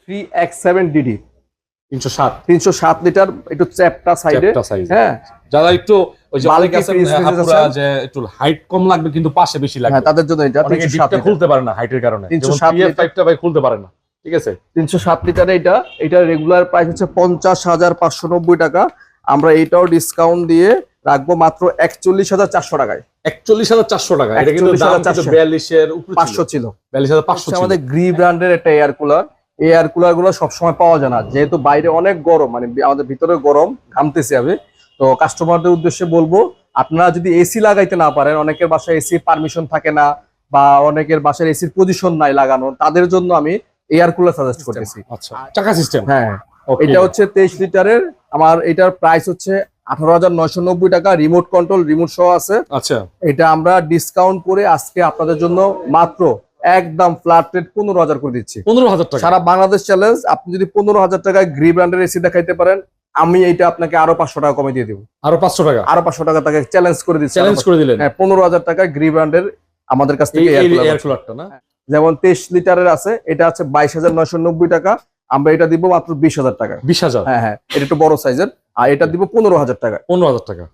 3X7DD 307 litre, একটু চ্যাপটা সাইডে। হ্যাঁ, যারা একটু ওই যে অনেকে আছে আপুরা যে একটু হাইট কম লাগবে কিন্তু পাশে বেশি লাগবে, হ্যাঁ তাদের জন্য এটা অনেকে ডিপটা খুলতে পারে না হাইটের কারণে, 307 PF5টা ভাই খুলতে পারে না। ঠিক আছে, 307 লিটারে এটা রেগুলার প্রাইস হচ্ছে 50,590 টাকা। আমরা এটাও ডিসকাউন্ট দিয়ে রাখবো মাত্র 41,400 টাকায়। 41,400 টাকা। এটা কিন্তু দাম 42 এর উপরে 500 ছিল, 42,500 ছিল। আমাদের গ্রি ব্র্যান্ডের একটা এয়ার কুলার। এই এয়ার কুলার গুলো সবসময় পাওয়া যায় না, যেহেতু বাইরে অনেক গরম, মানে আমাদের ভিতরে গরম, ঘামতেছি আমি। তো কাস্টমারদের উদ্দেশ্যে বলবো, আপনারা যদি এসি লাগাইতে না পারেন, অনেকের বাসায় এসি পারমিশন থাকে না বা অনেকের বাসায় এসির পজিশন নাই লাগানো, তাদের জন্য আমি এয়ার কুলার সাজেস্ট করতেছি। আচ্ছা, চাকা সিস্টেম। হ্যাঁ, এটা হচ্ছে 23 লিটারের। আমার এটার প্রাইস হচ্ছে 18,990 টাকা, রিমোট কন্ট্রোল, রিমোট সহ আছে। আচ্ছা, এটা আমরা ডিসকাউন্ট করে আজকে আপনাদের জন্য মাত্র একদম ফ্ল্যাট রেট 15,000 করে দিচ্ছি। 15,000 টাকা সারা বাংলাদেশ চ্যালেঞ্জ। আপনি যদি 15,000 টাকায় গ্রি ব্র্যান্ডের এসি দেখাইতে পারেন, আমি এইটা আপনাকে আরো 500 টাকা কমে দিয়ে দিব। আরো 500 টাকা? আরো 500 টাকা তাকে চ্যালেঞ্জ করে দিচ্ছি। চ্যালেঞ্জ করে দিলেন? হ্যাঁ, 15,000 টাকায় গ্রি ব্র্যান্ডের আমাদের কাছ থেকে এয়ার কুলারটা না। যেমন 23 লিটারের আছে, এটা আছে 22,990 টাকা, আমরা এটা দিব মাত্র 20,000 টাকা। 20,000? হ্যাঁ হ্যাঁ, এটা একটু বড় সাইজের, আর এটা দিব 15,000 টাকা। 15,000 টাকা।